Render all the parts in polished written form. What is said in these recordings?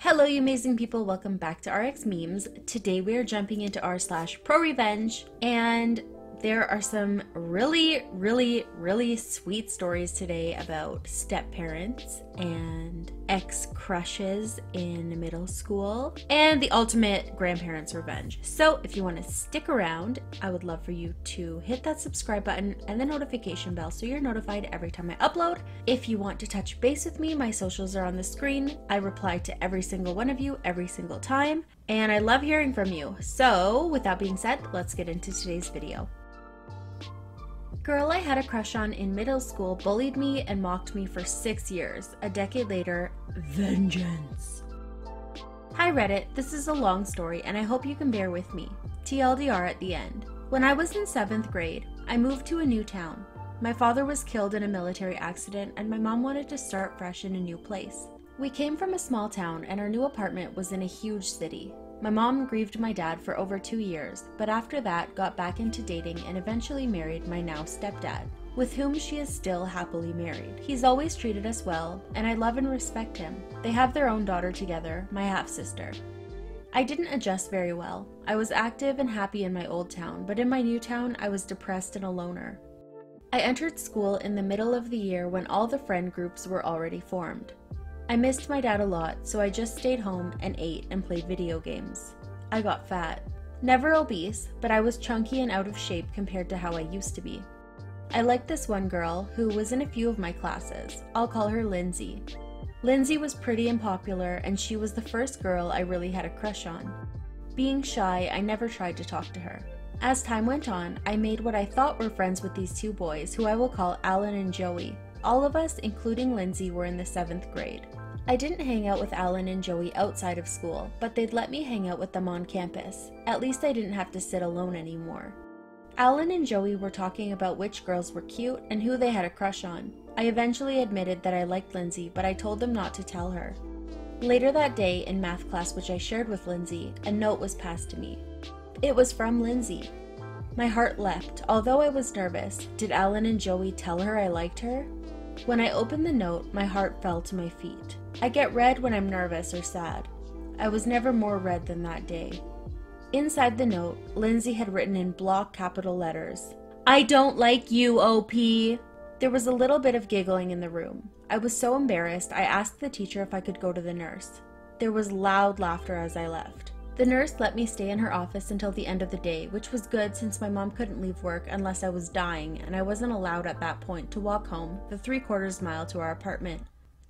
Hello you amazing people, welcome back to RX Memes. Today we are jumping into r/pro revenge, and there are some really sweet stories today about step parents and ex-crushes in middle school and the ultimate grandparents revenge. So if you want to stick around, I would love for you to hit that subscribe button and the notification bell so you're notified every time I upload. If you want to touch base with me, my socials are on the screen. I reply to every single one of you every single time, and I love hearing from you. So with that being said, let's get into today's video. Girl I had a crush on in middle school bullied me and mocked me for 6 years. A decade later, vengeance. Hi Reddit, this is a long story and I hope you can bear with me. TLDR at the end. When I was in 7th grade, I moved to a new town. My father was killed in a military accident and my mom wanted to start fresh in a new place. We came from a small town and our new apartment was in a huge city. My mom grieved my dad for over 2 years, but after that got back into dating and eventually married my now stepdad, with whom she is still happily married. He's always treated us well, and I love and respect him. They have their own daughter together, my half-sister. I didn't adjust very well. I was active and happy in my old town, but in my new town I was depressed and a loner. I entered school in the middle of the year when all the friend groups were already formed. I missed my dad a lot, so I just stayed home and ate and played video games. I got fat. Never obese, but I was chunky and out of shape compared to how I used to be. I liked this one girl who was in a few of my classes. I'll call her Lindsay. Lindsay was pretty and popular, and she was the first girl I really had a crush on. Being shy, I never tried to talk to her. As time went on, I made what I thought were friends with these two boys, who I will call Alan and Joey. All of us, including Lindsay, were in the 7th grade. I didn't hang out with Alan and Joey outside of school, but they'd let me hang out with them on campus. At least I didn't have to sit alone anymore. Alan and Joey were talking about which girls were cute and who they had a crush on. I eventually admitted that I liked Lindsay, but I told them not to tell her. Later that day, in math class which I shared with Lindsay, a note was passed to me. It was from Lindsay. My heart leapt, although I was nervous. Did Alan and Joey tell her I liked her? When I opened the note, my heart fell to my feet. I get red when I'm nervous or sad. I was never more red than that day. Inside the note, Lindsay had written in block capital letters, "I don't like you, OP." There was a little bit of giggling in the room. I was so embarrassed, I asked the teacher if I could go to the nurse. There was loud laughter as I left. The nurse let me stay in her office until the end of the day, which was good since my mom couldn't leave work unless I was dying, and I wasn't allowed at that point to walk home the 3/4 mile to our apartment,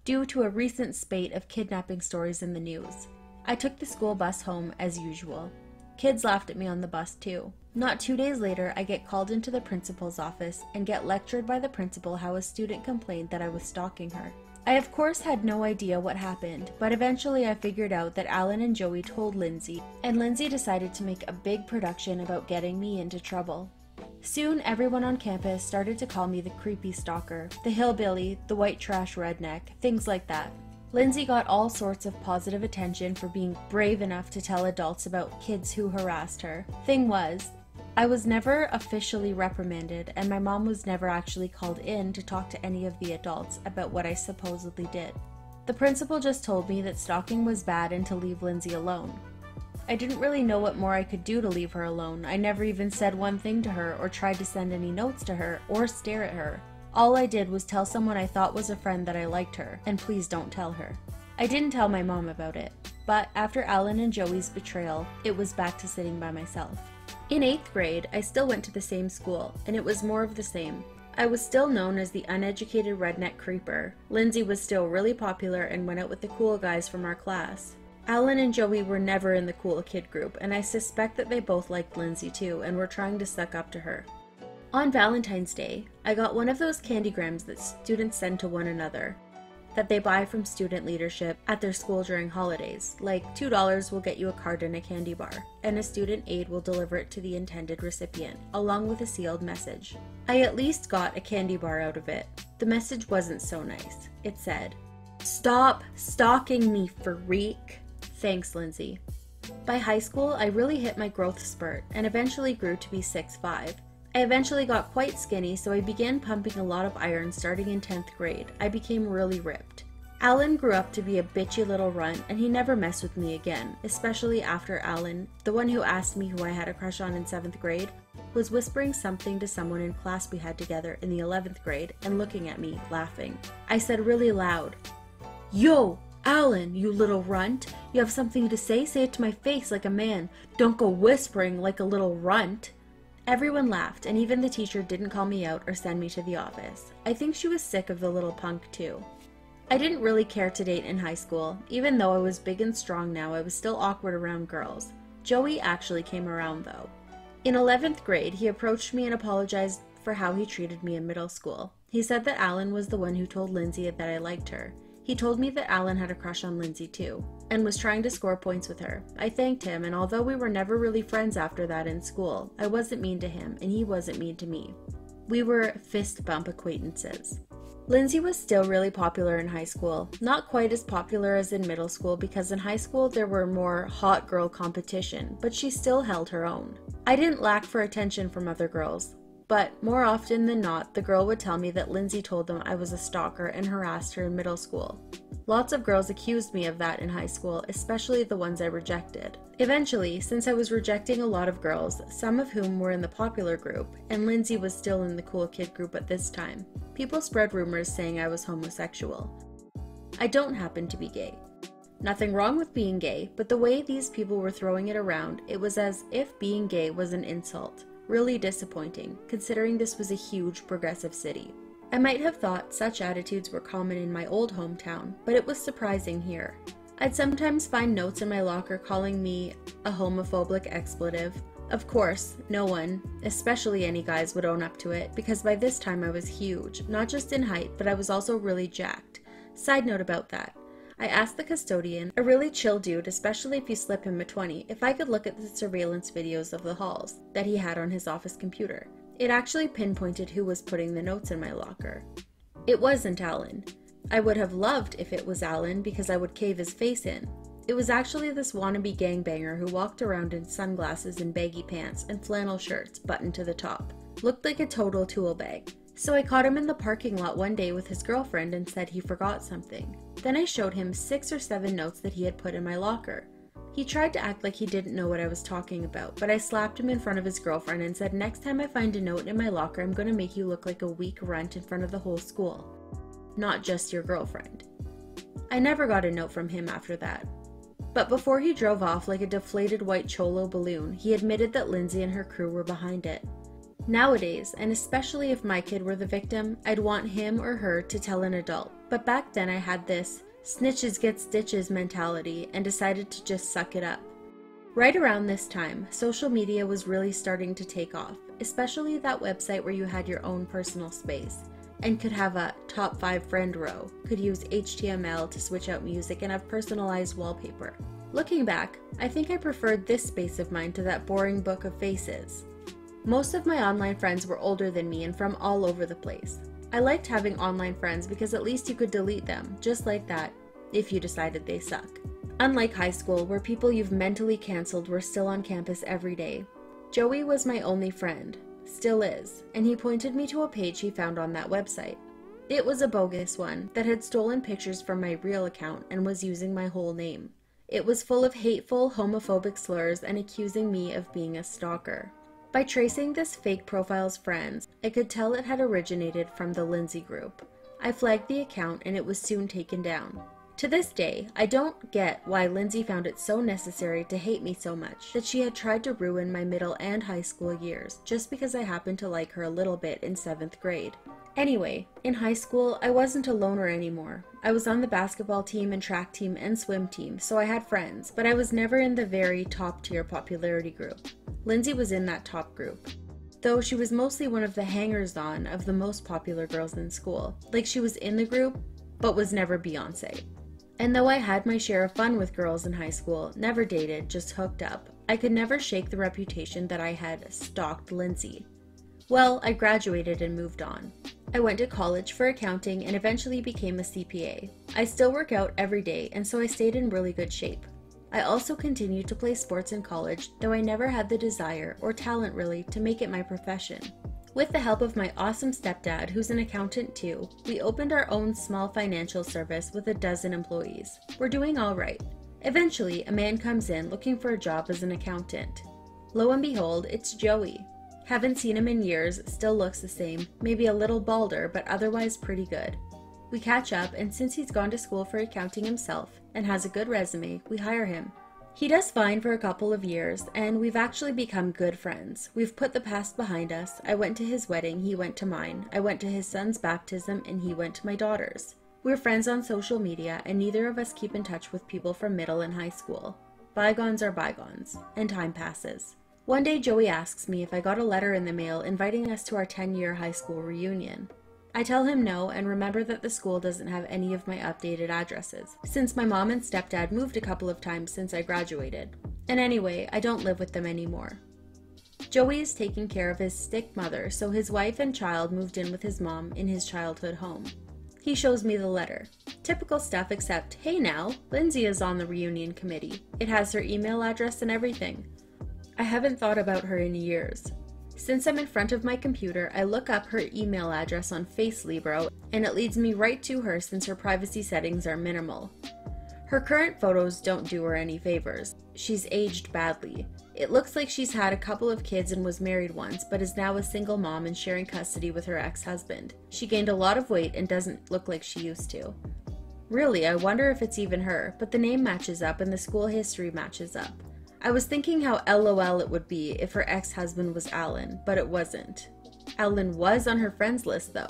due to a recent spate of kidnapping stories in the news. I took the school bus home as usual. Kids laughed at me on the bus too. Not 2 days later, I get called into the principal's office and get lectured by the principal how a student complained that I was stalking her. I of course had no idea what happened, but eventually I figured out that Alan and Joey told Lindsay, and Lindsay decided to make a big production about getting me into trouble. Soon everyone on campus started to call me the creepy stalker, the hillbilly, the white trash redneck, things like that. Lindsay got all sorts of positive attention for being brave enough to tell adults about kids who harassed her. Thing was, I was never officially reprimanded, and my mom was never actually called in to talk to any of the adults about what I supposedly did. The principal just told me that stalking was bad and to leave Lindsay alone. I didn't really know what more I could do to leave her alone. I never even said one thing to her or tried to send any notes to her or stare at her. All I did was tell someone I thought was a friend that I liked her, and please don't tell her. I didn't tell my mom about it, but after Alan and Joey's betrayal, it was back to sitting by myself. In 8th grade, I still went to the same school, and it was more of the same. I was still known as the uneducated redneck creeper. Lindsay was still really popular and went out with the cool guys from our class. Alan and Joey were never in the cool kid group, and I suspect that they both liked Lindsay too and were trying to suck up to her. On Valentine's Day, I got one of those candygrams that students send to one another, that they buy from student leadership at their school during holidays. Like $2 will get you a card and a candy bar, and a student aide will deliver it to the intended recipient, along with a sealed message. I at least got a candy bar out of it. The message wasn't so nice. It said, "Stop stalking me, freak. Thanks, Lindsay." By high school, I really hit my growth spurt and eventually grew to be 6'5". I eventually got quite skinny, so I began pumping a lot of iron starting in 10th grade. I became really ripped. Alan grew up to be a bitchy little runt, and he never messed with me again, especially after Alan, the one who asked me who I had a crush on in 7th grade, was whispering something to someone in class we had together in the 11th grade and looking at me, laughing. I said really loud, "Yo, Alan, you little runt. You have something to say? Say it to my face like a man. Don't go whispering like a little runt." Everyone laughed, and even the teacher didn't call me out or send me to the office. I think she was sick of the little punk too. I didn't really care to date in high school. Even though I was big and strong now, I was still awkward around girls. Joey actually came around though. In 11th grade, he approached me and apologized for how he treated me in middle school. He said that Alan was the one who told Lindsay that I liked her. He told me that Alan had a crush on Lindsay too, and was trying to score points with her. I thanked him, and although we were never really friends after that in school, I wasn't mean to him, and he wasn't mean to me. We were fist bump acquaintances. Lindsay was still really popular in high school, not quite as popular as in middle school because in high school there were more hot girl competition, but she still held her own. I didn't lack for attention from other girls, but more often than not, the girl would tell me that Lindsay told them I was a stalker and harassed her in middle school. Lots of girls accused me of that in high school, especially the ones I rejected. Eventually, since I was rejecting a lot of girls, some of whom were in the popular group, and Lindsay was still in the cool kid group at this time, people spread rumors saying I was homosexual. I don't happen to be gay. Nothing wrong with being gay, but the way these people were throwing it around, it was as if being gay was an insult. Really disappointing, considering this was a huge progressive city. I might have thought such attitudes were common in my old hometown, but it was surprising here. I'd sometimes find notes in my locker calling me a homophobic expletive. Of course, no one, especially any guys, would own up to it, because by this time I was huge, not just in height, but I was also really jacked. Side note about that. I asked the custodian, a really chill dude, especially if you slip him a 20, if I could look at the surveillance videos of the halls that he had on his office computer. It actually pinpointed who was putting the notes in my locker. It wasn't Alan. I would have loved if it was Alan because I would cave his face in. It was actually this wannabe gangbanger who walked around in sunglasses and baggy pants and flannel shirts buttoned to the top. Looked like a total tool bag. So I caught him in the parking lot one day with his girlfriend and said he forgot something. Then I showed him 6 or 7 notes that he had put in my locker. He tried to act like he didn't know what I was talking about, but I slapped him in front of his girlfriend and said, "Next time I find a note in my locker, I'm going to make you look like a weak runt in front of the whole school. Not just your girlfriend." I never got a note from him after that. But before he drove off like a deflated white cholo balloon, he admitted that Lindsay and her crew were behind it. Nowadays, and especially if my kid were the victim, I'd want him or her to tell an adult. But back then I had this snitches get stitches mentality and decided to just suck it up. Right around this time, social media was really starting to take off, especially that website where you had your own personal space and could have a top 5 friend row, could use HTML to switch out music and have personalized wallpaper. Looking back, I think I preferred this space of mine to that boring book of faces. Most of my online friends were older than me and from all over the place. I liked having online friends because at least you could delete them, just like that, if you decided they suck. Unlike high school, where people you've mentally canceled were still on campus every day. Joey was my only friend, still is, and he pointed me to a page he found on that website. It was a bogus one that had stolen pictures from my real account and was using my whole name. It was full of hateful, homophobic slurs and accusing me of being a stalker. By tracing this fake profile's friends, I could tell it had originated from the Lindsay group. I flagged the account and it was soon taken down. To this day, I don't get why Lindsay found it so necessary to hate me so much that she had tried to ruin my middle and high school years just because I happened to like her a little bit in 7th grade. Anyway, in high school, I wasn't a loner anymore. I was on the basketball team and track team and swim team, so I had friends, but I was never in the very top tier popularity group. Lindsay was in that top group, though she was mostly one of the hangers-on of the most popular girls in school. Like she was in the group, but was never Beyonce. And though I had my share of fun with girls in high school, never dated, just hooked up, I could never shake the reputation that I had stalked Lindsay. Well, I graduated and moved on. I went to college for accounting and eventually became a CPA. I still work out every day, and so I stayed in really good shape. I also continued to play sports in college, though I never had the desire or talent really to make it my profession. With the help of my awesome stepdad, who's an accountant too, we opened our own small financial service with 12 employees. We're doing all right. Eventually, a man comes in looking for a job as an accountant. Lo and behold, it's Joey. Haven't seen him in years, still looks the same, maybe a little balder, but otherwise pretty good. We catch up, and since he's gone to school for accounting himself and has a good resume, we hire him. He does fine for a couple of years, and we've actually become good friends. We've put the past behind us. I went to his wedding, he went to mine. I went to his son's baptism, and he went to my daughter's. We're friends on social media, and neither of us keep in touch with people from middle and high school. Bygones are bygones, and time passes. One day Joey asks me if I got a letter in the mail inviting us to our 10-year high school reunion. I tell him no and remember that the school doesn't have any of my updated addresses, since my mom and stepdad moved a couple of times since I graduated. And anyway, I don't live with them anymore. Joey is taking care of his sick mother, so his wife and child moved in with his mom in his childhood home. He shows me the letter. Typical stuff, except, hey now, Lindsay is on the reunion committee. It has her email address and everything. I haven't thought about her in years. Since I'm in front of my computer, I look up her email address on FaceLibro, and it leads me right to her since her privacy settings are minimal. Her current photos don't do her any favors. She's aged badly. It looks like she's had a couple of kids and was married once, but is now a single mom and sharing custody with her ex-husband. She gained a lot of weight and doesn't look like she used to. Really, I wonder if it's even her, but the name matches up and the school history matches up. I was thinking how LOL it would be if her ex-husband was Alan, but it wasn't. Alan was on her friends list though.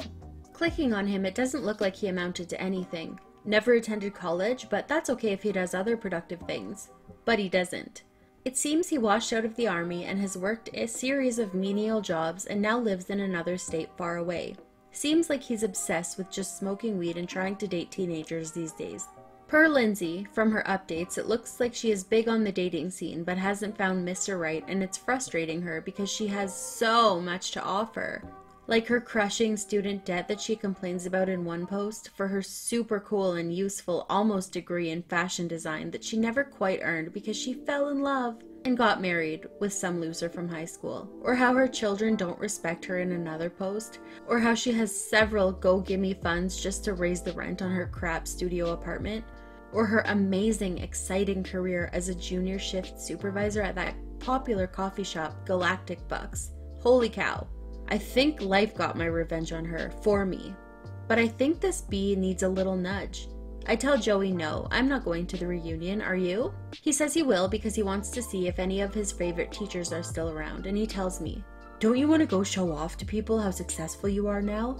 Clicking on him, it doesn't look like he amounted to anything. Never attended college, but that's okay if he does other productive things. But he doesn't. It seems he washed out of the army and has worked a series of menial jobs and now lives in another state far away. Seems like he's obsessed with just smoking weed and trying to date teenagers these days. Per Lindsay, from her updates, it looks like she is big on the dating scene but hasn't found Mr. Right, and it's frustrating her because she has so much to offer. Like her crushing student debt that she complains about in one post, for her super cool and useful almost degree in fashion design that she never quite earned because she fell in love and got married with some loser from high school, or how her children don't respect her in another post, or how she has several go-gimme funds just to raise the rent on her crap studio apartment, or her amazing, exciting career as a junior shift supervisor at that popular coffee shop, Galactic Bucks. Holy cow. I think life got my revenge on her, for me. But I think this bee needs a little nudge. I tell Joey no, I'm not going to the reunion, are you? He says he will because he wants to see if any of his favorite teachers are still around, and he tells me, don't you want to go show off to people how successful you are now?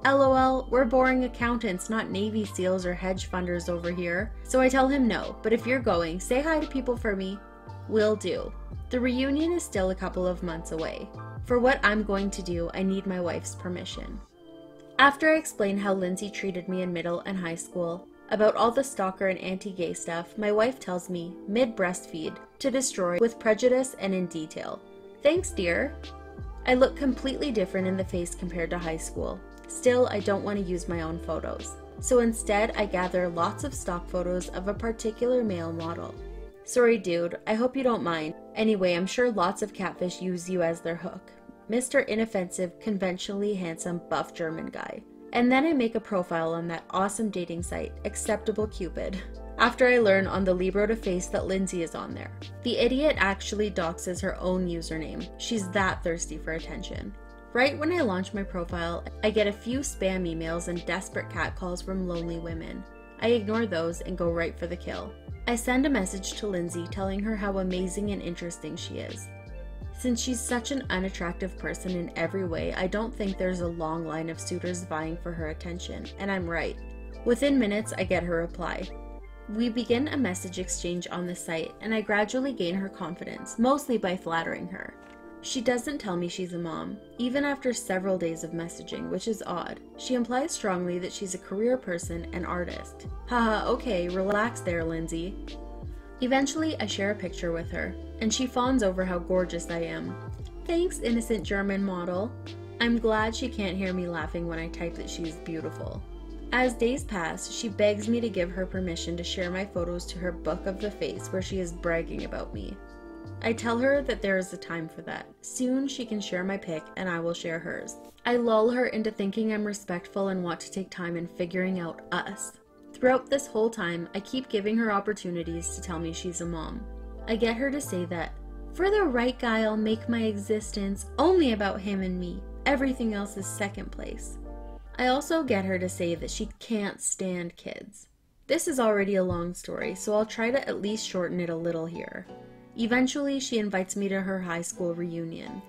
LOL, we're boring accountants, not Navy SEALs or hedge funders over here. So I tell him no, but if you're going, say hi to people for me. Will do. The reunion is still a couple of months away. For what I'm going to do, I need my wife's permission. After I explain how Lindsay treated me in middle and high school, about all the stalker and anti-gay stuff, my wife tells me, mid-breastfeed, to destroy with prejudice and in detail. Thanks, dear. I look completely different in the face compared to high school. Still, I don't want to use my own photos. So instead, I gather lots of stock photos of a particular male model. Sorry, dude, I hope you don't mind. Anyway, I'm sure lots of catfish use you as their hook. Mr. Inoffensive, conventionally handsome, buff German guy. And then I make a profile on that awesome dating site, Acceptable Cupid. After I learn on the Libro to Face that Lindsay is on there. The idiot actually doxes her own username. She's that thirsty for attention. Right when I launch my profile, I get a few spam emails and desperate catcalls from lonely women. I ignore those and go right for the kill. I send a message to Lindsay telling her how amazing and interesting she is. Since she's such an unattractive person in every way, I don't think there's a long line of suitors vying for her attention, and I'm right. Within minutes, I get her reply. We begin a message exchange on the site, and I gradually gain her confidence, mostly by flattering her. She doesn't tell me she's a mom, even after several days of messaging, which is odd. She implies strongly that she's a career person and artist. Haha, okay, relax there, Lindsay. Eventually, I share a picture with her, and she fawns over how gorgeous I am. Thanks, innocent German model. I'm glad she can't hear me laughing when I type that she's beautiful. As days pass, she begs me to give her permission to share my photos to her book of the face where she is bragging about me. I tell her that there is a time for that. Soon she can share my pic and I will share hers. I lull her into thinking I'm respectful and want to take time in figuring out us. Throughout this whole time, I keep giving her opportunities to tell me she's a mom. I get her to say that, for the right guy, I'll make my existence only about him and me. Everything else is second place. I also get her to say that she can't stand kids. This is already a long story, so I'll try to at least shorten it a little here. Eventually, she invites me to her high school reunion.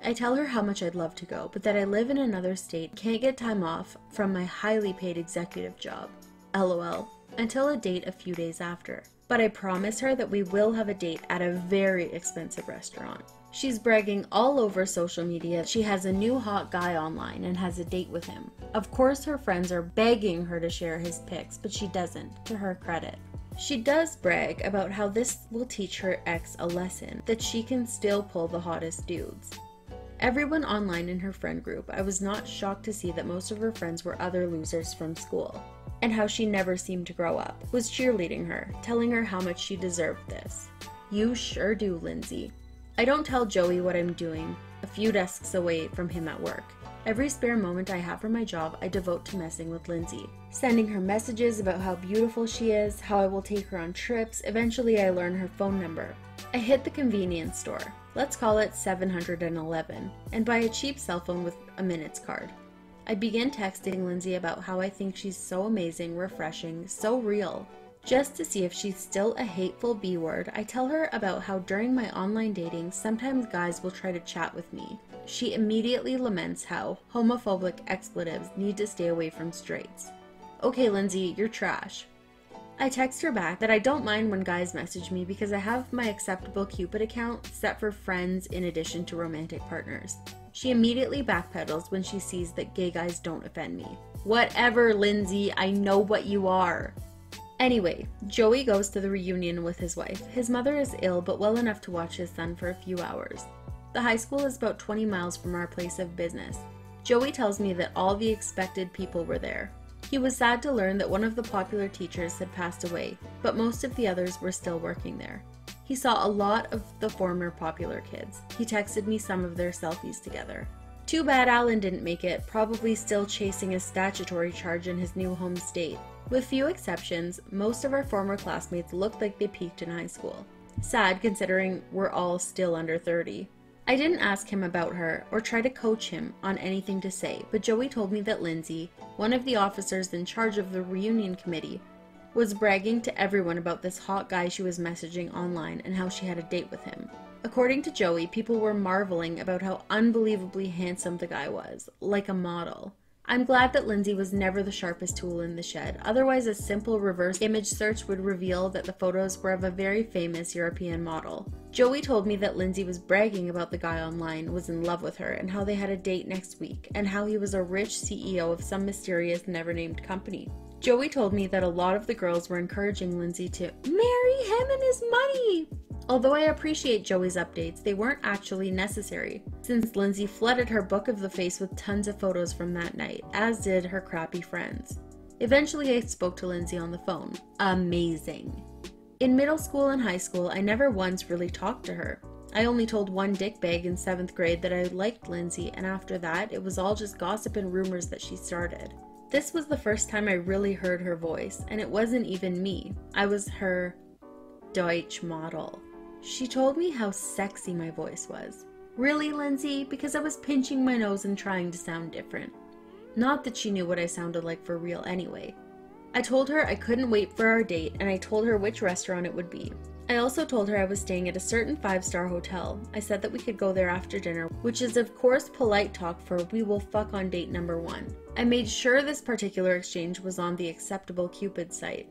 I tell her how much I'd love to go, but that I live in another state, can't get time off from my highly paid executive job. LOL. Until a date a few days after. But I promise her that we will have a date at a very expensive restaurant. She's bragging all over social media that she has a new hot guy online and has a date with him. Of course her friends are begging her to share his pics, but she doesn't, to her credit. She does brag about how this will teach her ex a lesson, that she can still pull the hottest dudes. Everyone online in her friend group, I was not shocked to see that most of her friends were other losers from school, and how she never seemed to grow up, was cheerleading her, telling her how much she deserved this. You sure do, Lindsay. I don't tell Joey what I'm doing, a few desks away from him at work. Every spare moment I have for my job, I devote to messing with Lindsay, sending her messages about how beautiful she is, how I will take her on trips. Eventually I learn her phone number. I hit the convenience store, let's call it 711, and buy a cheap cell phone with a minutes card. I begin texting Lindsay about how I think she's so amazing, refreshing, so real. Just to see if she's still a hateful B-word, I tell her about how during my online dating, sometimes guys will try to chat with me. She immediately laments how homophobic expletives need to stay away from straights. Okay, Lindsay, you're trash. I text her back that I don't mind when guys message me because I have my acceptable Cupid account set for friends in addition to romantic partners. She immediately backpedals when she sees that gay guys don't offend me. Whatever, Lindsay, I know what you are. Anyway, Joey goes to the reunion with his wife. His mother is ill but well enough to watch his son for a few hours. The high school is about 20 miles from our place of business. Joey tells me that all the expected people were there. He was sad to learn that one of the popular teachers had passed away, but most of the others were still working there. He saw a lot of the former popular kids. He texted me some of their selfies together. Too bad Alan didn't make it, probably still chasing a statutory charge in his new home state. With few exceptions, most of our former classmates looked like they peaked in high school. Sad considering we're all still under 30. I didn't ask him about her or try to coach him on anything to say, but Joey told me that Lindsay, one of the officers in charge of the reunion committee, was bragging to everyone about this hot guy she was messaging online and how she had a date with him. According to Joey, people were marveling about how unbelievably handsome the guy was, like a model. I'm glad that Lindsay was never the sharpest tool in the shed, otherwise a simple reverse image search would reveal that the photos were of a very famous European model. Joey told me that Lindsay was bragging about the guy online, was in love with her, and how they had a date next week, and how he was a rich CEO of some mysterious never-named company. Joey told me that a lot of the girls were encouraging Lindsay to marry him and his money. Although I appreciate Joey's updates, they weren't actually necessary, since Lindsay flooded her book of the face with tons of photos from that night, as did her crappy friends. Eventually I spoke to Lindsay on the phone. Amazing. In middle school and high school, I never once really talked to her. I only told one dickbag in 7th grade that I liked Lindsay, and after that, it was all just gossip and rumors that she started. This was the first time I really heard her voice, and it wasn't even me. I was her Deutsch model. She told me how sexy my voice was. Really, Lindsay? Because I was pinching my nose and trying to sound different. Not that she knew what I sounded like for real anyway. I told her I couldn't wait for our date, and I told her which restaurant it would be. I also told her I was staying at a certain 5-star hotel. I said that we could go there after dinner, which is of course polite talk for we will fuck on date number 1. I made sure this particular exchange was on the acceptable Cupid site.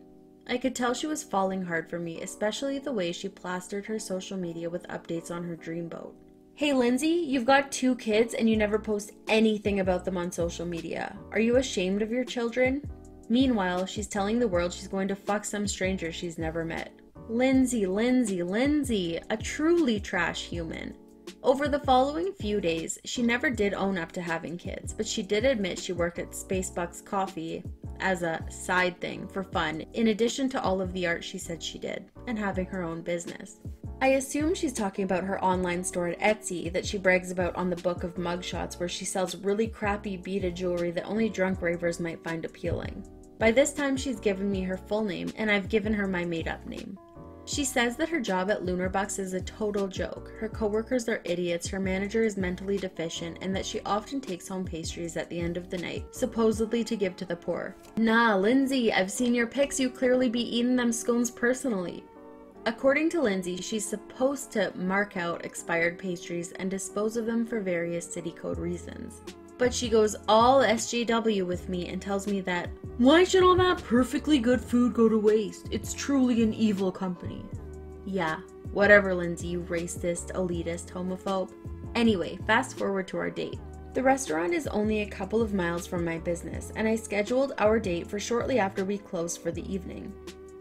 I could tell she was falling hard for me, especially the way she plastered her social media with updates on her dreamboat. Hey Lindsay, you've got 2 kids and you never post anything about them on social media. Are you ashamed of your children? Meanwhile, she's telling the world she's going to fuck some stranger she's never met. Lindsay, Lindsay, Lindsay, a truly trash human. Over the following few days, she never did own up to having kids, but she did admit she worked at Spacebucks Coffee as a side thing for fun, in addition to all of the art she said she did, and having her own business. I assume she's talking about her online store at Etsy that she brags about on the book of mugshots, where she sells really crappy beaded jewelry that only drunk ravers might find appealing. By this time she's given me her full name, and I've given her my made-up name. She says that her job at Lunarbucks is a total joke, her coworkers are idiots, her manager is mentally deficient, and that she often takes home pastries at the end of the night, supposedly to give to the poor. Nah, Lindsay, I've seen your pics, you clearly be eating them scones personally. According to Lindsay, she's supposed to mark out expired pastries and dispose of them for various city code reasons. But she goes all SJW with me and tells me that, why should all that perfectly good food go to waste? It's truly an evil company. Yeah, whatever, Lindsay, you racist, elitist, homophobe. Anyway, fast forward to our date. The restaurant is only a couple of miles from my business, and I scheduled our date for shortly after we closed for the evening.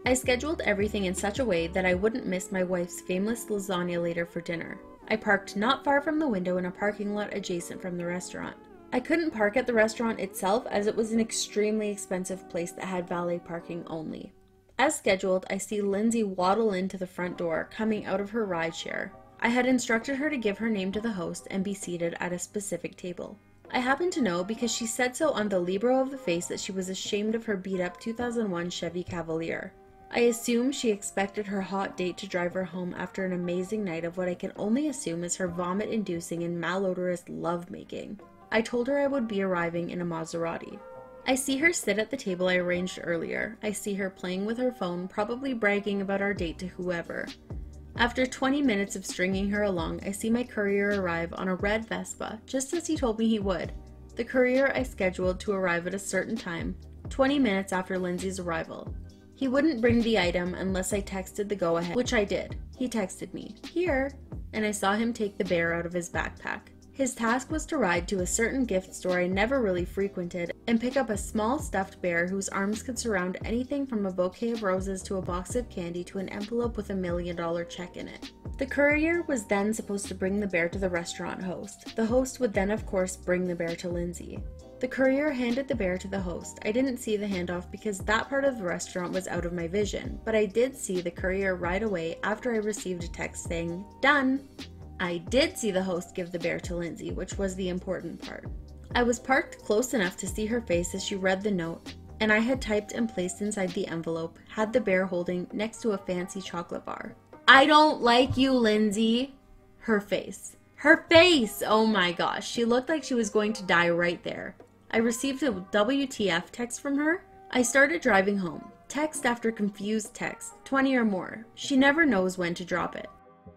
I scheduled everything in such a way that I wouldn't miss my wife's famous lasagna later for dinner. I parked not far from the window in a parking lot adjacent from the restaurant. I couldn't park at the restaurant itself as it was an extremely expensive place that had valet parking only. As scheduled, I see Lindsay waddle into the front door, coming out of her rideshare. I had instructed her to give her name to the host and be seated at a specific table. I happen to know because she said so on the libero of the face that she was ashamed of her beat-up 2001 Chevy Cavalier. I assume she expected her hot date to drive her home after an amazing night of what I can only assume is her vomit-inducing and malodorous lovemaking. I told her I would be arriving in a Maserati. I see her sit at the table I arranged earlier. I see her playing with her phone, probably bragging about our date to whoever. After 20 minutes of stringing her along, I see my courier arrive on a red Vespa, just as he told me he would. The courier I scheduled to arrive at a certain time, 20 minutes after Lindsay's arrival. He wouldn't bring the item unless I texted the go-ahead, which I did. He texted me, "Here," and I saw him take the bear out of his backpack. His task was to ride to a certain gift store I never really frequented and pick up a small stuffed bear whose arms could surround anything from a bouquet of roses to a box of candy to an envelope with $1 million check in it. The courier was then supposed to bring the bear to the restaurant host. The host would then of course bring the bear to Lindsay. The courier handed the bear to the host. I didn't see the handoff because that part of the restaurant was out of my vision, but I did see the courier right away after I received a text saying, "Done." I did see the host give the bear to Lindsay, which was the important part. I was parked close enough to see her face as she read the note, and I had typed and placed inside the envelope, had the bear holding next to a fancy chocolate bar. "I don't like you, Lindsay." Her face. Her face! Oh my gosh, she looked like she was going to die right there. I received a WTF text from her. I started driving home. Text after confused text, 20 or more. She never knows when to drop it.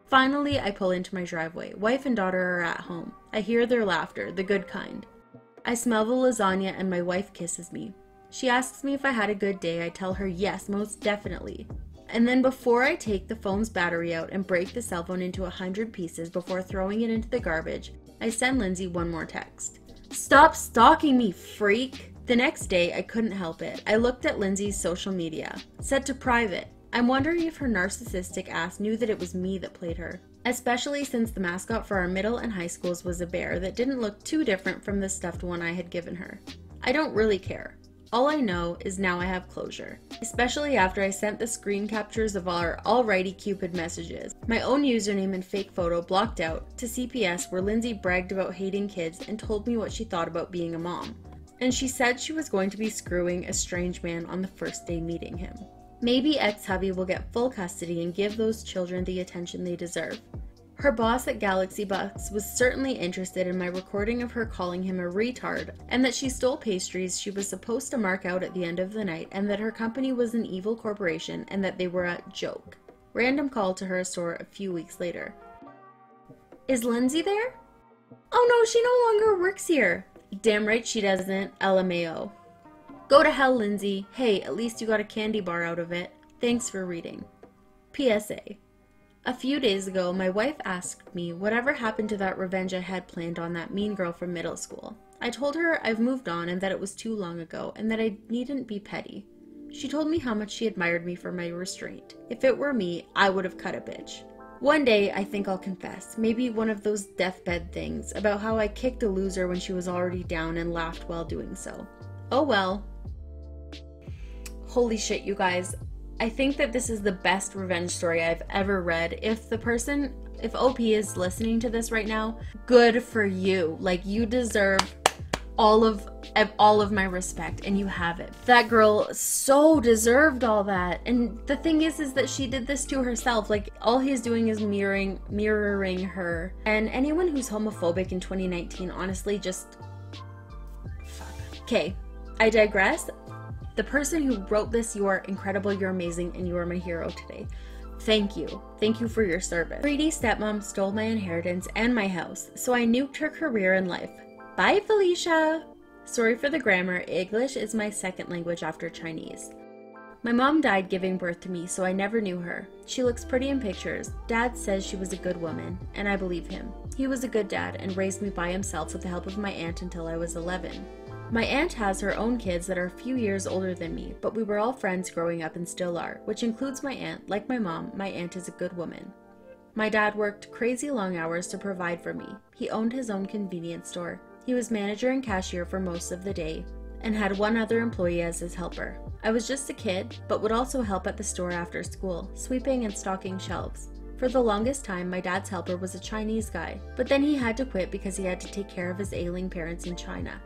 Finally, I pull into my driveway. Wife and daughter are at home. I hear their laughter, the good kind. I smell the lasagna and my wife kisses me. She asks me if I had a good day. I tell her yes, most definitely. And then before I take the phone's battery out and break the cell phone into 100 pieces before throwing it into the garbage, I send Lindsay one more text. "Stop stalking me, freak!" The next day, I couldn't help it. I looked at Lindsay's social media, set to private. I'm wondering if her narcissistic ass knew that it was me that played her, especially since the mascot for our middle and high schools was a bear that didn't look too different from the stuffed one I had given her. I don't really care. All I know is now I have closure, especially after I sent the screen captures of our alrighty Cupid messages, my own username and fake photo blocked out, to CPS where Lindsay bragged about hating kids and told me what she thought about being a mom. And she said she was going to be screwing a strange man on the first day meeting him. Maybe ex-hubby will get full custody and give those children the attention they deserve. Her boss at Galaxy Bucks was certainly interested in my recording of her calling him a retard, and that she stole pastries she was supposed to mark out at the end of the night, and that her company was an evil corporation and that they were a joke. Random call to her store a few weeks later. "Is Lindsay there?" "Oh no, she no longer works here." "Damn right she doesn't, LMAO. "Go to hell, Lindsay. Hey, at least you got a candy bar out of it. Thanks for reading." PSA. A few days ago, my wife asked me whatever happened to that revenge I had planned on that mean girl from middle school. I told her I've moved on and that it was too long ago and that I needn't be petty. She told me how much she admired me for my restraint. If it were me, I would have cut a bitch. One day, I think I'll confess, maybe one of those deathbed things about how I kicked a loser when she was already down and laughed while doing so. Oh well. Holy shit, you guys. I think that this is the best revenge story I've ever read. If OP is listening to this right now, good for you. Like, you deserve all of my respect, and you have it. That girl so deserved all that. And the thing is that she did this to herself. Like, all he's doing is mirroring her. And anyone who's homophobic in 2019, honestly, just fuck. Okay, I digress. The person who wrote this, you are incredible, you're amazing, and you are my hero today. Thank you. Thank you for your service. Greedy stepmom stole my inheritance and my house, so I nuked her career and life. Bye, Felicia! Sorry for the grammar. English is my second language after Chinese. My mom died giving birth to me, so I never knew her. She looks pretty in pictures. Dad says she was a good woman, and I believe him. He was a good dad and raised me by himself with the help of my aunt until I was 11. My aunt has her own kids that are a few years older than me, but we were all friends growing up and still are, which includes my aunt. Like my mom, my aunt is a good woman. My dad worked crazy long hours to provide for me. He owned his own convenience store. He was manager and cashier for most of the day, and had one other employee as his helper. I was just a kid, but would also help at the store after school, sweeping and stocking shelves. For the longest time, my dad's helper was a Chinese guy, but then he had to quit because he had to take care of his ailing parents in China.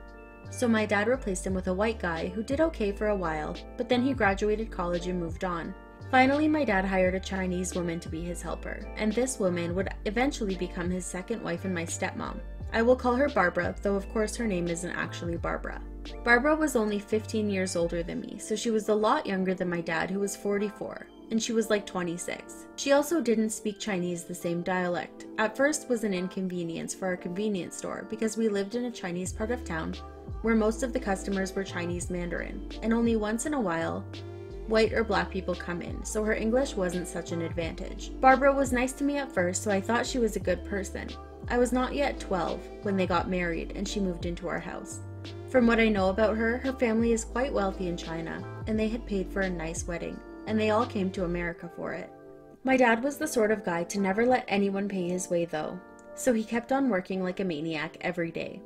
So my dad replaced him with a white guy who did okay for a while, but then he graduated college and moved on. Finally, my dad hired a Chinese woman to be his helper, and this woman would eventually become his second wife and my stepmom. I will call her Barbara, though of course her name isn't actually Barbara. Barbara was only 15 years older than me, so she was a lot younger than my dad, who was 44, and she was like 26. She also didn't speak Chinese the same dialect. At first was an inconvenience for our convenience store because we lived in a Chinese part of town where most of the customers were Chinese Mandarin, and only once in a while white or black people come in, so her English wasn't such an advantage. Barbara was nice to me at first, so I thought she was a good person. I was not yet 12 when they got married and she moved into our house. From what I know about her, her family is quite wealthy in China, and they had paid for a nice wedding, and they all came to America for it. My dad was the sort of guy to never let anyone pay his way though, so he kept on working like a maniac every day.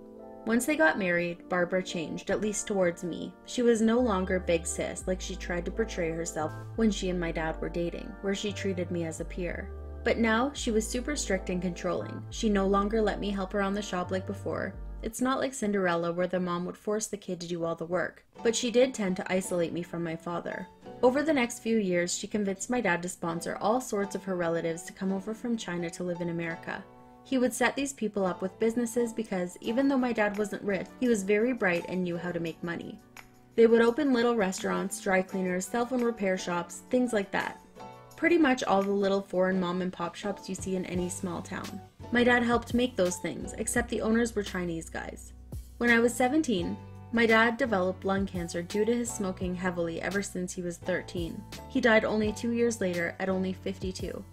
Once they got married, Barbara changed, at least towards me. She was no longer big sis like she tried to portray herself when she and my dad were dating, where she treated me as a peer. But now, she was super strict and controlling. She no longer let me help her on the shop like before. It's not like Cinderella where the mom would force the kid to do all the work, but she did tend to isolate me from my father. Over the next few years, she convinced my dad to sponsor all sorts of her relatives to come over from China to live in America. He would set these people up with businesses because, even though my dad wasn't rich, he was very bright and knew how to make money. They would open little restaurants, dry cleaners, cell phone repair shops, things like that. Pretty much all the little foreign mom and pop shops you see in any small town. My dad helped make those things, except the owners were Chinese guys. When I was 17, my dad developed lung cancer due to his smoking heavily ever since he was 13. He died only 2 years later at only 52.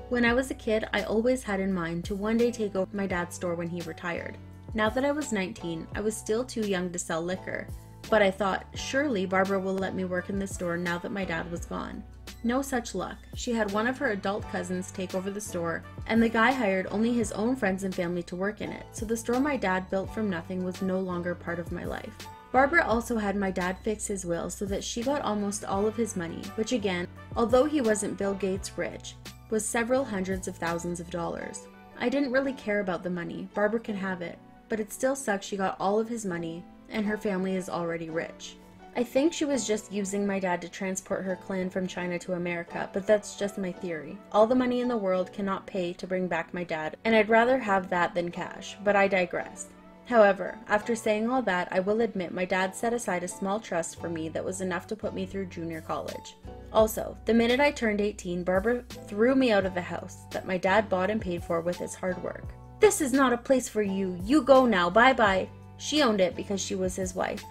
When I was a kid, I always had in mind to one day take over my dad's store when he retired. Now that I was 19, I was still too young to sell liquor, but I thought, surely Barbara will let me work in the store now that my dad was gone. No such luck. She had one of her adult cousins take over the store, and the guy hired only his own friends and family to work in it, so the store my dad built from nothing was no longer part of my life. Barbara also had my dad fix his will so that she got almost all of his money, which again, although he wasn't Bill Gates rich, was several hundreds of thousands of dollars. I didn't really care about the money. Barbara can have it, but it still sucks she got all of his money, and her family is already rich. I think she was just using my dad to transport her clan from China to America, but that's just my theory. All the money in the world cannot pay to bring back my dad, and I'd rather have that than cash, but I digress. However, after saying all that, I will admit my dad set aside a small trust for me that was enough to put me through junior college. Also, the minute I turned 18, Barbara threw me out of the house that my dad bought and paid for with his hard work. "This is not a place for you. You go now. Bye-bye." She owned it because she was his wife.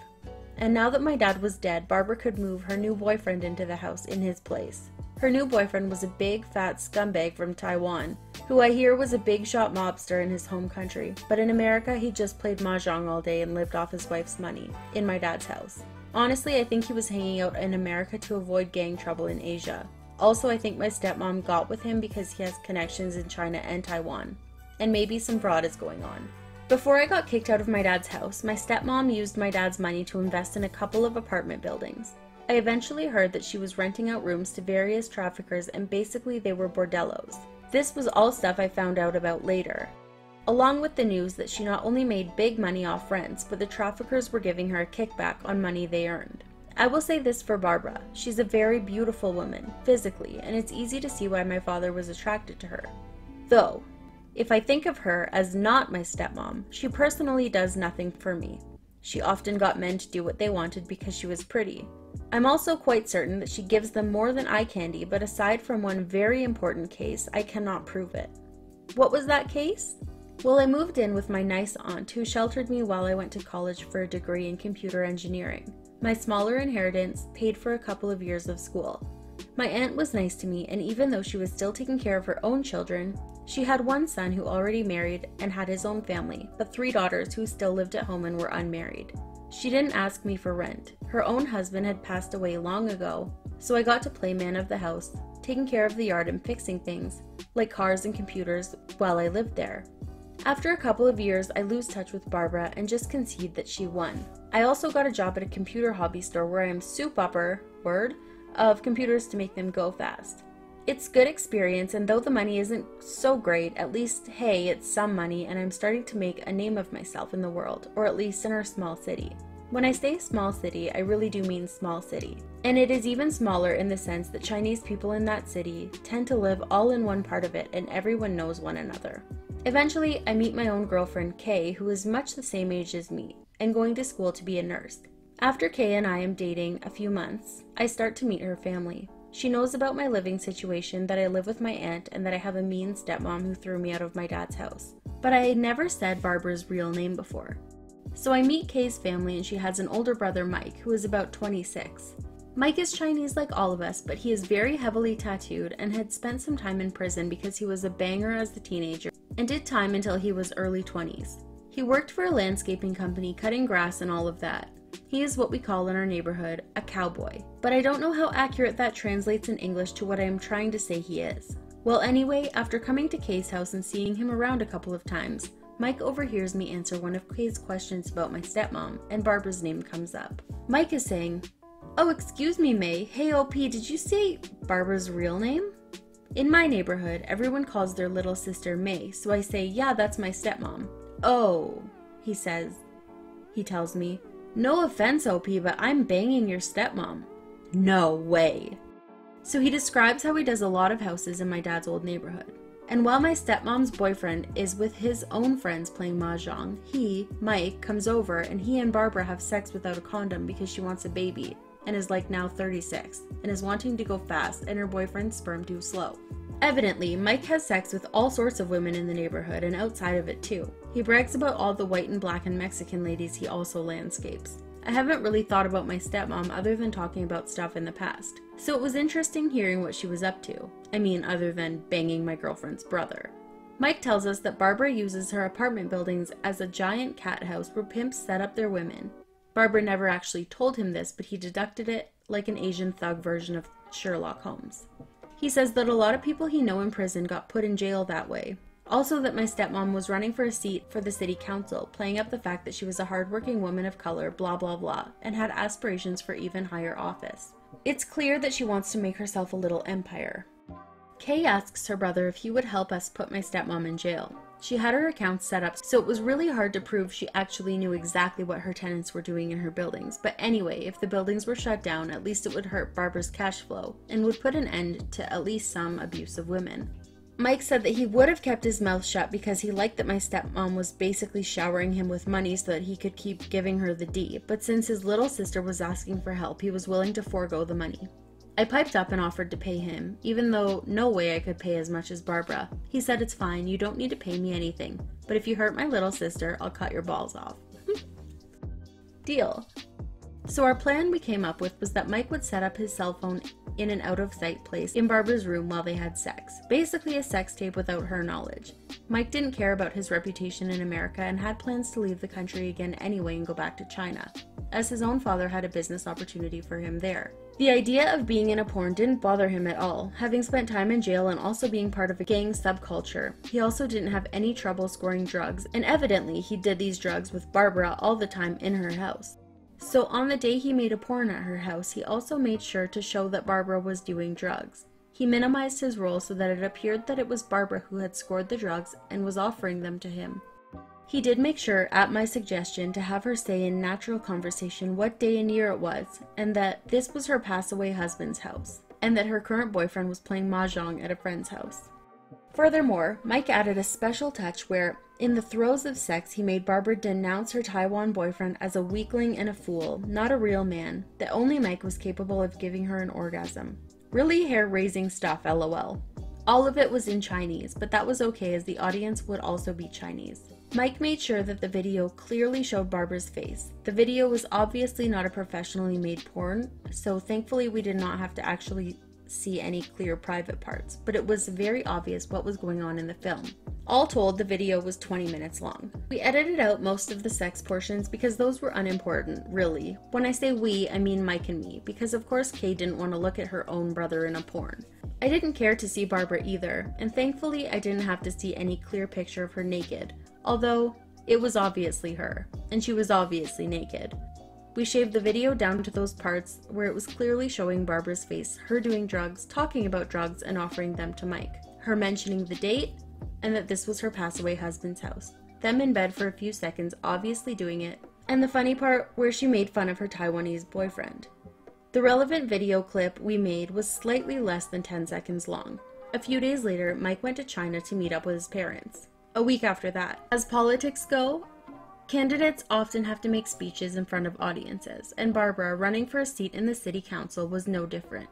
And now that my dad was dead, Barbara could move her new boyfriend into the house in his place. Her new boyfriend was a big, fat scumbag from Taiwan, who I hear was a big shot mobster in his home country, but in America he just played mahjong all day and lived off his wife's money, in my dad's house. Honestly, I think he was hanging out in America to avoid gang trouble in Asia. Also, I think my stepmom got with him because he has connections in China and Taiwan, and maybe some fraud is going on. Before I got kicked out of my dad's house, my stepmom used my dad's money to invest in a couple of apartment buildings. I eventually heard that she was renting out rooms to various traffickers and basically they were bordellos. This was all stuff I found out about later, along with the news that she not only made big money off rents, but the traffickers were giving her a kickback on money they earned. I will say this for Barbara, she's a very beautiful woman, physically, and it's easy to see why my father was attracted to her. Though, if I think of her as not my stepmom, she personally does nothing for me. She often got men to do what they wanted because she was pretty. I'm also quite certain that she gives them more than eye candy, but aside from one very important case, I cannot prove it. What was that case? Well, I moved in with my nice aunt who sheltered me while I went to college for a degree in computer engineering. My smaller inheritance paid for a couple of years of school. My aunt was nice to me, and even though she was still taking care of her own children, she had one son who already married and had his own family, but 3 daughters who still lived at home and were unmarried. She didn't ask me for rent. Her own husband had passed away long ago, so I got to play man of the house, taking care of the yard and fixing things, like cars and computers, while I lived there. After a couple of years, I lose touch with Barbara and just concede that she won. I also got a job at a computer hobby store where I am soup upper, of computers to make them go fast. It's good experience, and though the money isn't so great, at least, hey, it's some money, and I'm starting to make a name of myself in the world, or at least in our small city. When I say small city, I really do mean small city. And it is even smaller in the sense that Chinese people in that city tend to live all in one part of it, and everyone knows one another. Eventually, I meet my own girlfriend, Kay, who is much the same age as me, and going to school to be a nurse. After Kay and I am dating a few months, I start to meet her family. She knows about my living situation, that I live with my aunt, and that I have a mean stepmom who threw me out of my dad's house. But I had never said Barbara's real name before. So I meet Kay's family, and she has an older brother, Mike, who is about 26. Mike is Chinese like all of us, but he is very heavily tattooed and had spent some time in prison because he was a banger as a teenager and did time until he was early 20s. He worked for a landscaping company, cutting grass and all of that. He is what we call in our neighborhood a cowboy, but I don't know how accurate that translates in English to what I am trying to say he is. Well, anyway, after coming to Kay's house and seeing him around a couple of times, Mike overhears me answer one of Kay's questions about my stepmom, and Barbara's name comes up. Mike is saying, "Oh, excuse me, May. Hey, OP, did you say Barbara's real name?" In my neighborhood, everyone calls their little sister May, so I say, "Yeah, that's my stepmom." "Oh," he tells me, "No offense, OP, but I'm banging your stepmom." No way. So he describes how he does a lot of houses in my dad's old neighborhood. And while my stepmom's boyfriend is with his own friends playing mahjong, he, Mike, comes over and he and Barbara have sex without a condom because she wants a baby and is like now 36 and is wanting to go fast and her boyfriend's sperm too slow. Evidently, Mike has sex with all sorts of women in the neighborhood and outside of it too. He brags about all the white and black and Mexican ladies he also landscapes. I haven't really thought about my stepmom other than talking about stuff in the past, so it was interesting hearing what she was up to. I mean, other than banging my girlfriend's brother. Mike tells us that Barbara uses her apartment buildings as a giant cat house where pimps set up their women. Barbara never actually told him this, but he deducted it like an Asian thug version of Sherlock Holmes. He says that a lot of people he know in prison got put in jail that way. Also that my stepmom was running for a seat for the city council, playing up the fact that she was a hardworking woman of color, blah blah blah, and had aspirations for even higher office. It's clear that she wants to make herself a little empire. Kay asks her brother if he would help us put my stepmom in jail. She had her accounts set up, so it was really hard to prove she actually knew exactly what her tenants were doing in her buildings. But anyway, if the buildings were shut down, at least it would hurt Barbara's cash flow and would put an end to at least some abuse of women. Mike said that he would have kept his mouth shut because he liked that my stepmom was basically showering him with money so that he could keep giving her the D, but since his little sister was asking for help, he was willing to forego the money. I piped up and offered to pay him, even though no way I could pay as much as Barbara. He said, "It's fine, you don't need to pay me anything, but if you hurt my little sister, I'll cut your balls off." Deal. So our plan we came up with was that Mike would set up his cell phone in an out-of-sight place in Barbara's room while they had sex. Basically a sex tape without her knowledge. Mike didn't care about his reputation in America and had plans to leave the country again anyway and go back to China, as his own father had a business opportunity for him there. The idea of being in a porn didn't bother him at all, having spent time in jail and also being part of a gang subculture. He also didn't have any trouble scoring drugs, and evidently he did these drugs with Barbara all the time in her house. So on the day he made a porn at her house, he also made sure to show that Barbara was doing drugs. He minimized his role so that it appeared that it was Barbara who had scored the drugs and was offering them to him. He did make sure, at my suggestion, to have her say in natural conversation what day and year it was, and that this was her pass-away husband's house, and that her current boyfriend was playing mahjong at a friend's house. Furthermore, Mike added a special touch where, in the throes of sex, he made Barbara denounce her Taiwan boyfriend as a weakling and a fool, not a real man, that only Mike was capable of giving her an orgasm. Really hair-raising stuff, lol. All of it was in Chinese, but that was okay as the audience would also be Chinese. Mike made sure that the video clearly showed Barbara's face. The video was obviously not a professionally made porn, so thankfully we did not have to actually see any clear private parts, but it was very obvious what was going on in the film. All told, the video was 20 minutes long. We edited out most of the sex portions because those were unimportant, really. When I say we, I mean Mike and me, because of course Kay didn't want to look at her own brother in a porn. I didn't care to see Barbara either, and thankfully I didn't have to see any clear picture of her naked, although it was obviously her, and she was obviously naked. We shaved the video down to those parts where it was clearly showing Barbara's face, her doing drugs, talking about drugs, and offering them to Mike, her mentioning the date, and that this was her pass-away husband's house, them in bed for a few seconds obviously doing it, and the funny part where she made fun of her Taiwanese boyfriend. The relevant video clip we made was slightly less than 10 seconds long. A few days later, Mike went to China to meet up with his parents. A week after that. As politics go, candidates often have to make speeches in front of audiences, and Barbara, running for a seat in the city council, was no different.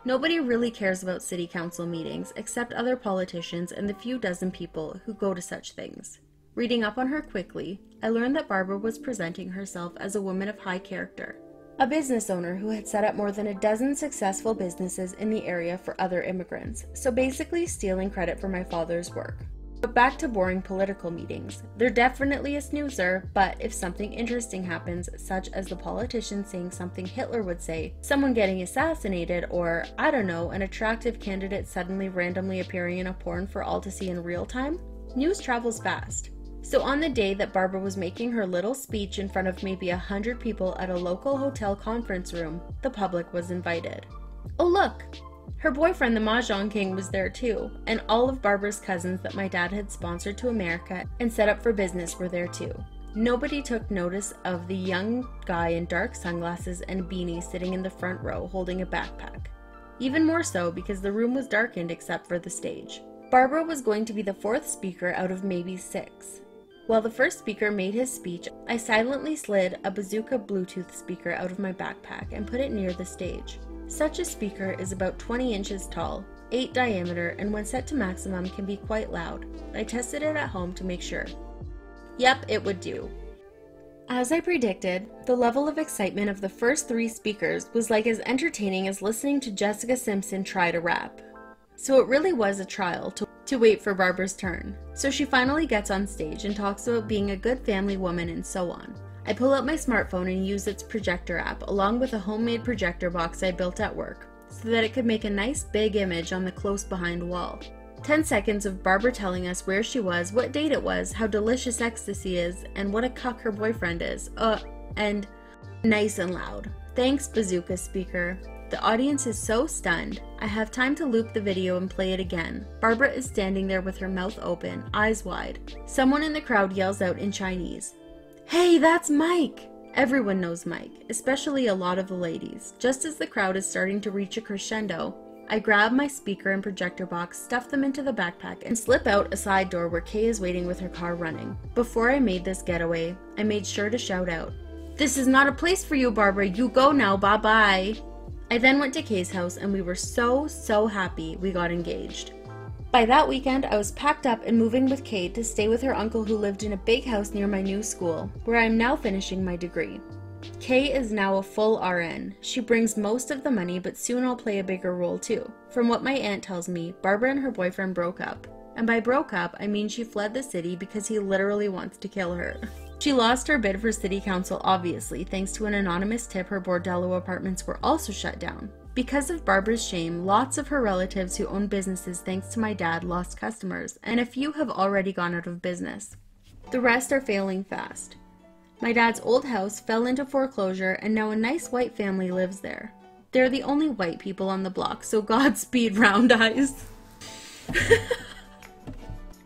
Nobody really cares about city council meetings except other politicians and the few dozen people who go to such things. Reading up on her quickly, I learned that Barbara was presenting herself as a woman of high character, a business owner who had set up more than a dozen successful businesses in the area for other immigrants, so basically stealing credit for my father's work. But back to boring political meetings. They're definitely a snoozer, but if something interesting happens, such as the politician saying something Hitler would say, someone getting assassinated, or, I don't know, an attractive candidate suddenly randomly appearing in a porn for all to see in real time, news travels fast. So on the day that Barbara was making her little speech in front of maybe 100 people at a local hotel conference room, the public was invited. Oh look! Her boyfriend, the Mahjong King, was there too, and all of Barbara's cousins that my dad had sponsored to America and set up for business were there too. Nobody took notice of the young guy in dark sunglasses and beanie sitting in the front row holding a backpack. Even more so because the room was darkened except for the stage. Barbara was going to be the fourth speaker out of maybe 6. While the first speaker made his speech, I silently slid a Bazooka Bluetooth speaker out of my backpack and put it near the stage. Such a speaker is about 20 inches tall, 8 diameter, and when set to maximum can be quite loud. I tested it at home to make sure. Yep, it would do. As I predicted, the level of excitement of the first 3 speakers was like as entertaining as listening to Jessica Simpson try to rap. So it really was a trial to wait for Barbara's turn. So she finally gets on stage and talks about being a good family woman and so on. I pull out my smartphone and use its projector app along with a homemade projector box I built at work so that it could make a nice big image on the close behind wall. 10 seconds of Barbara telling us where she was, what date it was, how delicious ecstasy is, and what a cuck her boyfriend is. And nice and loud. Thanks, Bazooka speaker. The audience is so stunned. I have time to loop the video and play it again. Barbara is standing there with her mouth open, eyes wide. Someone in the crowd yells out in Chinese, "Hey, that's Mike!" Everyone knows Mike, especially a lot of the ladies. Just as the crowd is starting to reach a crescendo, I grab my speaker and projector box, stuff them into the backpack, and slip out a side door where Kay is waiting with her car running. Before I made this getaway, I made sure to shout out, "This is not a place for you, Barbara. You go now. Bye-bye." I then went to Kay's house and we were so happy we got engaged. By that weekend, I was packed up and moving with Kay to stay with her uncle who lived in a big house near my new school, where I am now finishing my degree. Kay is now a full RN. She brings most of the money, but soon I'll play a bigger role too. From what my aunt tells me, Barbara and her boyfriend broke up. And by broke up, I mean she fled the city because he literally wants to kill her. She lost her bid for city council obviously, thanks to an anonymous tip her bordello apartments were also shut down. Because of Barbara's shame, lots of her relatives who own businesses thanks to my dad lost customers, and a few have already gone out of business. The rest are failing fast. My dad's old house fell into foreclosure and now a nice white family lives there. They're the only white people on the block, so Godspeed, round eyes.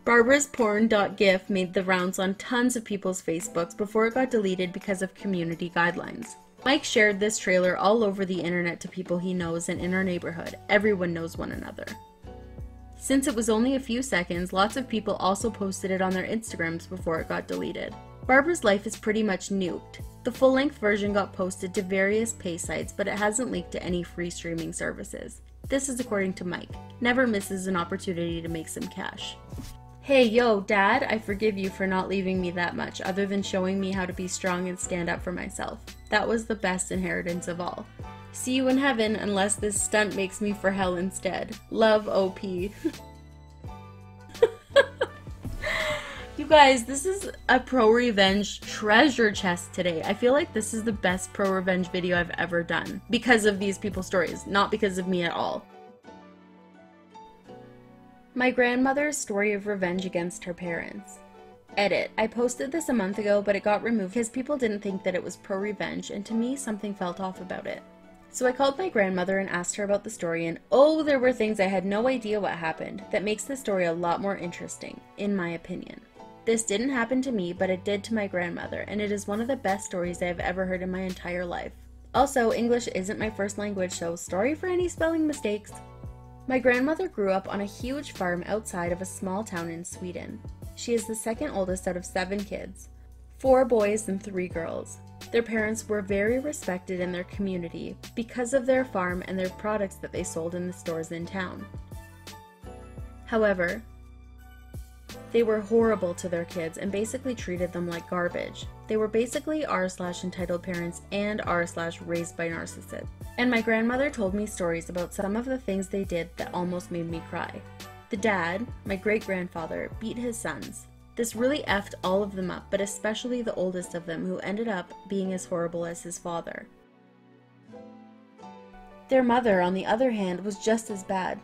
Barbara's porn.gif made the rounds on tons of people's Facebooks before it got deleted because of community guidelines. Mike shared this trailer all over the internet to people he knows and in our neighborhood. Everyone knows one another. Since it was only a few seconds, lots of people also posted it on their Instagrams before it got deleted. Barbara's life is pretty much nuked. The full-length version got posted to various pay sites, but it hasn't leaked to any free streaming services. This is according to Mike. Never misses an opportunity to make some cash. Hey, yo, Dad, I forgive you for not leaving me that much, other than showing me how to be strong and stand up for myself. That was the best inheritance of all. See you in heaven unless this stunt makes me for hell instead. Love, OP. You guys, this is a pro-revenge treasure chest today. I feel like this is the best pro-revenge video I've ever done because of these people's stories, not because of me at all. My grandmother's story of revenge against her parents. Edit. I posted this a month ago, but it got removed because people didn't think that it was pro-revenge, and to me, something felt off about it. So I called my grandmother and asked her about the story, and oh, there were things I had no idea what happened that makes the story a lot more interesting, in my opinion. This didn't happen to me, but it did to my grandmother, and it is one of the best stories I have ever heard in my entire life. Also, English isn't my first language, so sorry for any spelling mistakes. My grandmother grew up on a huge farm outside of a small town in Sweden. She is the second oldest out of 7 kids, 4 boys and 3 girls. Their parents were very respected in their community because of their farm and their products that they sold in the stores in town. However, they were horrible to their kids and basically treated them like garbage. They were basically r/entitled parents and r/raised by narcissists. And my grandmother told me stories about some of the things they did that almost made me cry. The dad, my great-grandfather, beat his sons. This really effed all of them up, but especially the oldest of them, who ended up being as horrible as his father. Their mother, on the other hand, was just as bad.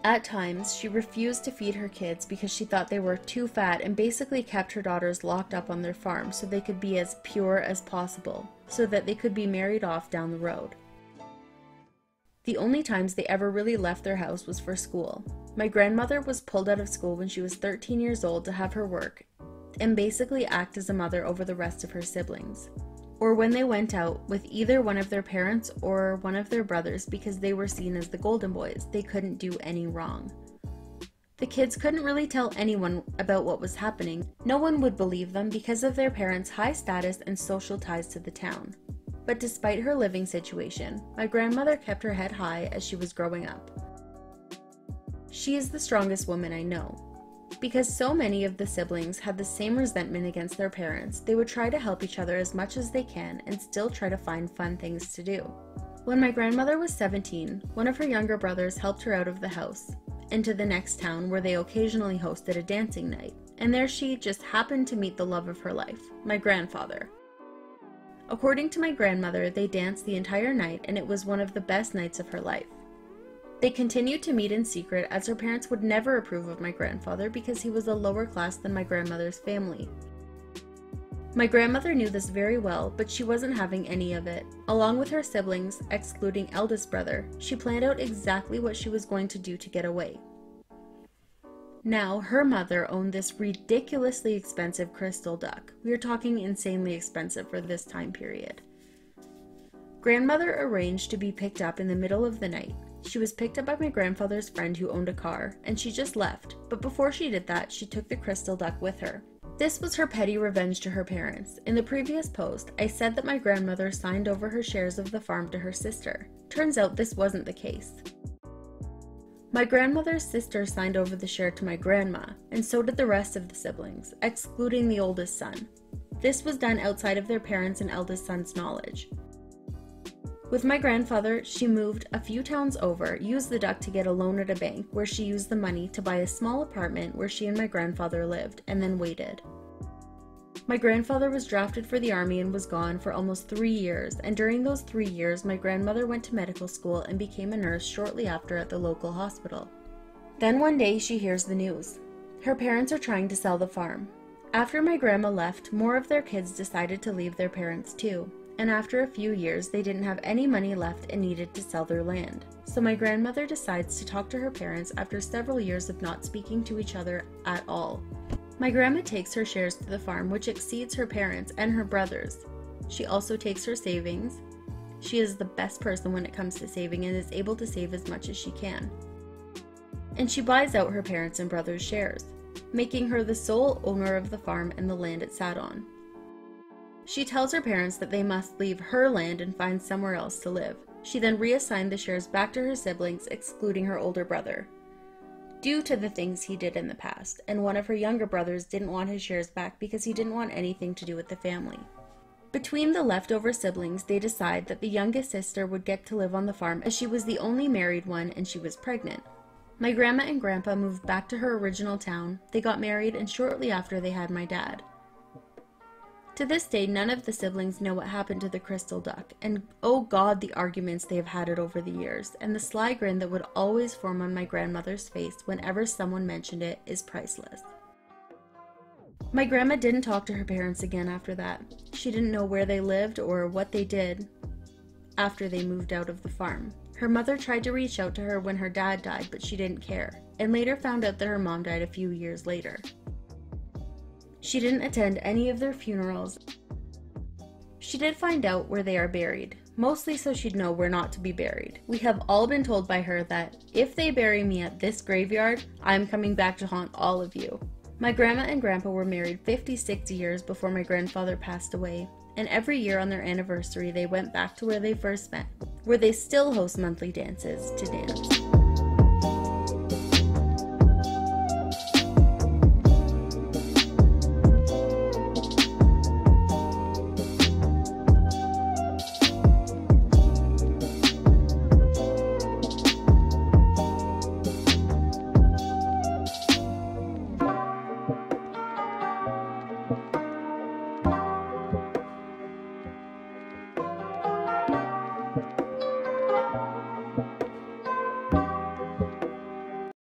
At times, she refused to feed her kids because she thought they were too fat and basically kept her daughters locked up on their farm so they could be as pure as possible, so that they could be married off down the road. The only times they ever really left their house was for school. My grandmother was pulled out of school when she was 13 years old to have her work and basically act as a mother over the rest of her siblings. Or when they went out with either one of their parents or one of their brothers because they were seen as the golden boys, they couldn't do any wrong. The kids couldn't really tell anyone about what was happening. No one would believe them because of their parents' high status and social ties to the town. But despite her living situation, my grandmother kept her head high as she was growing up. She is the strongest woman I know. Because so many of the siblings had the same resentment against their parents, they would try to help each other as much as they can and still try to find fun things to do. When my grandmother was 17, one of her younger brothers helped her out of the house, into the next town where they occasionally hosted a dancing night, and there she just happened to meet the love of her life, my grandfather. According to my grandmother, they danced the entire night and it was one of the best nights of her life. They continued to meet in secret as her parents would never approve of my grandfather because he was a lower class than my grandmother's family. My grandmother knew this very well, but she wasn't having any of it. Along with her siblings, excluding eldest brother, she planned out exactly what she was going to do to get away. Now, her mother owned this ridiculously expensive crystal duck. We are talking insanely expensive for this time period. Grandmother arranged to be picked up in the middle of the night. She was picked up by my grandfather's friend who owned a car, and she just left, but before she did that, she took the crystal duck with her. This was her petty revenge to her parents. In the previous post, I said that my grandmother signed over her shares of the farm to her sister. Turns out this wasn't the case. My grandmother's sister signed over the share to my grandma, and so did the rest of the siblings, excluding the oldest son. This was done outside of their parents' and eldest son's knowledge. With my grandfather, she moved a few towns over, used the duck to get a loan at a bank, where she used the money to buy a small apartment where she and my grandfather lived, and then waited. My grandfather was drafted for the army and was gone for almost 3 years, and during those 3 years, my grandmother went to medical school and became a nurse shortly after at the local hospital. Then one day she hears the news. Her parents are trying to sell the farm. After my grandma left, more of their kids decided to leave their parents too, and after a few years they didn't have any money left and needed to sell their land. So my grandmother decides to talk to her parents after several years of not speaking to each other at all. My grandma takes her shares to the farm, which exceeds her parents and her brothers. She also takes her savings. She is the best person when it comes to saving and is able to save as much as she can. And she buys out her parents' and brothers' shares, making her the sole owner of the farm and the land it sat on. She tells her parents that they must leave her land and find somewhere else to live. She then reassigned the shares back to her siblings, excluding her older brother, due to the things he did in the past, and one of her younger brothers didn't want his shares back because he didn't want anything to do with the family. Between the leftover siblings, they decide that the youngest sister would get to live on the farm as she was the only married one and she was pregnant. My grandma and grandpa moved back to her original town, they got married, and shortly after they had my dad. To this day, none of the siblings know what happened to the crystal duck, and oh God, the arguments they have had it over the years, and the sly grin that would always form on my grandmother's face whenever someone mentioned it is priceless. My grandma didn't talk to her parents again after that. She didn't know where they lived or what they did after they moved out of the farm. Her mother tried to reach out to her when her dad died, but she didn't care, and later found out that her mom died a few years later. She didn't attend any of their funerals. She did find out where they are buried, mostly so she'd know where not to be buried. We have all been told by her that if they bury me at this graveyard, I'm coming back to haunt all of you. My grandma and grandpa were married 56 years before my grandfather passed away, and every year on their anniversary they went back to where they first met, where they still host monthly dances to dance.